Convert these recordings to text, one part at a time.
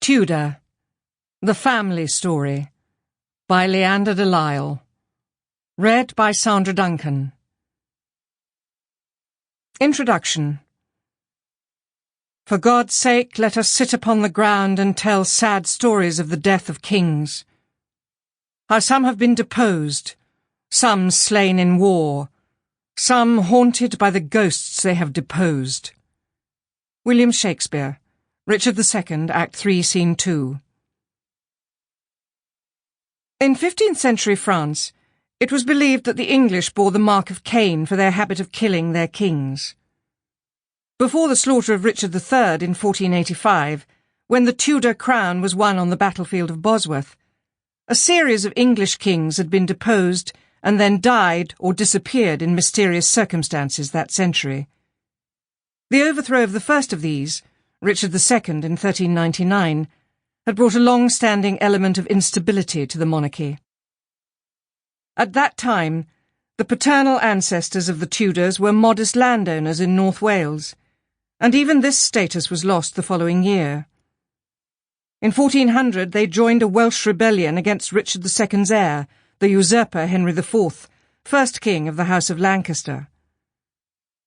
Tudor, The Family Story by Leanda de Lisle. Read by Sandra Duncan. Introduction. For God's sake, let us sit upon the ground and tell sad stories of the death of kings. How some have been deposed, some slain in war, some haunted by the ghosts they have deposed. William Shakespeare, Richard II, Act 3, Scene 2. In 15th century France, it was believed that the English bore the mark of Cain for their habit of killing their kings. Before the slaughter of Richard III in 1485, when the Tudor crown was won on the battlefield of Bosworth, a series of English kings had been deposed and then died or disappeared in mysterious circumstances that century. The overthrow of the first of these, Richard II in 1399, had brought a long-standing element of instability to the monarchy. At that time, the paternal ancestors of the Tudors were modest landowners in North Wales, and even this status was lost the following year. In 1400 they joined a Welsh rebellion against Richard II's heir, the usurper Henry IV, first king of the House of Lancaster.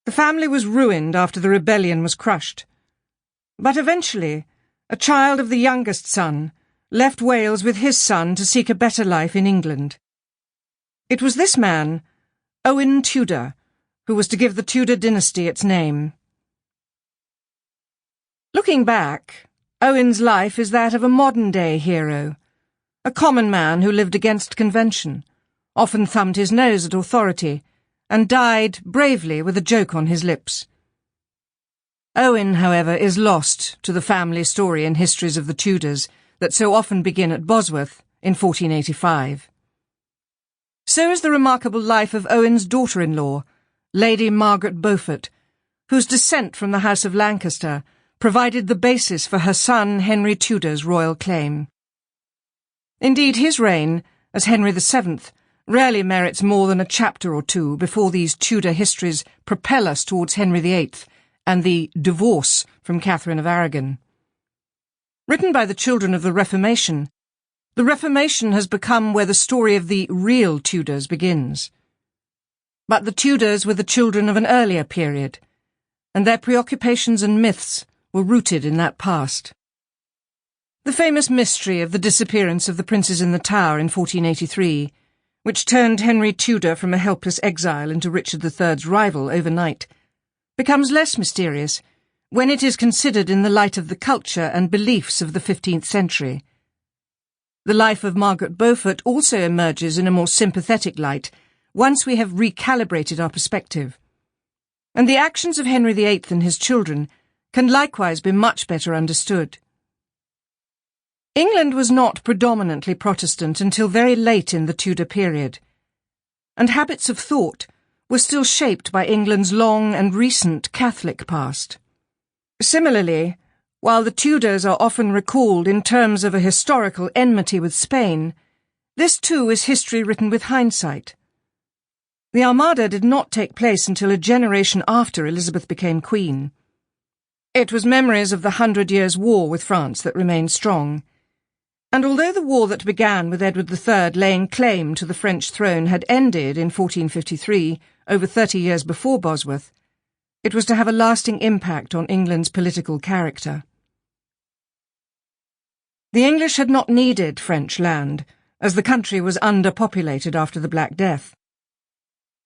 The family was ruined after the rebellion was crushed, but eventually a child of the youngest son left Wales with his son to seek a better life in England. It was this man, Owen Tudor, who was to give the Tudor dynasty its name. Looking back, Owen's life is that of a modern-day hero, a common man who lived against convention, often thumbed his nose at authority, and died bravely with a joke on his lips. Owen, however, is lost to the family story and histories of the Tudors that so often begin at Bosworth in 1485. So is the remarkable life of Owen's daughter-in-law, Lady Margaret Beaufort, whose descent from the House of Lancaster provided the basis for her son Henry Tudor's royal claim. Indeed, his reign, as Henry VII, rarely merits more than a chapter or two before these Tudor histories propel us towards Henry VIII and the divorce from Catherine of Aragon. Written by the children of the Reformation has become where the story of the real Tudors begins. But the Tudors were the children of an earlier period, and their preoccupations and myths were rooted in that past. The famous mystery of the disappearance of the princes in the Tower in 1483, which turned Henry Tudor from a helpless exile into Richard III's rival overnight, becomes less mysterious when it is considered in the light of the culture and beliefs of the 15th century. The life of Margaret Beaufort also emerges in a more sympathetic light once we have recalibrated our perspective. And the actions of Henry VIII and his children can likewise be much better understood. England was not predominantly Protestant until very late in the Tudor period, and habits of thought were still shaped by England's long and recent Catholic past. Similarly, while the Tudors are often recalled in terms of a historical enmity with Spain, this too is history written with hindsight. The Armada did not take place until a generation after Elizabeth became Queen. It was memories of the 100 Years' War with France that remained strong, and although the war that began with Edward III laying claim to the French throne had ended in 1453, over 30 years before Bosworth, it was to have a lasting impact on England's political character. The English had not needed French land, as the country was underpopulated after the Black Death.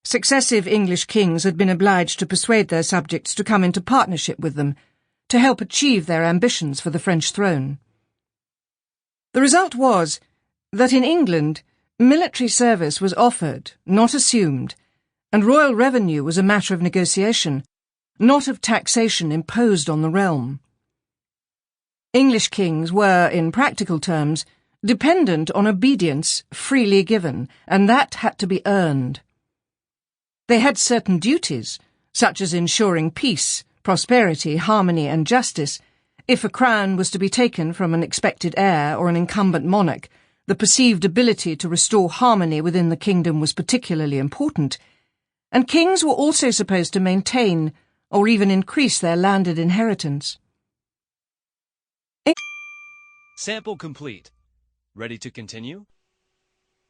Successive English kings had been obliged to persuade their subjects to come into partnership with them, to help achieve their ambitions for the French throne. The result was that in England, military service was offered, not assumed, and royal revenue was a matter of negotiation, not of taxation imposed on the realm. English kings were, in practical terms, dependent on obedience freely given, and that had to be earned. They had certain duties, such as ensuring peace, prosperity, harmony, and justice. If a crown was to be taken from an expected heir or an incumbent monarch, the perceived ability to restore harmony within the kingdom was particularly important, and kings were also supposed to maintain or even increase their landed inheritance. Sample complete. Ready to continue?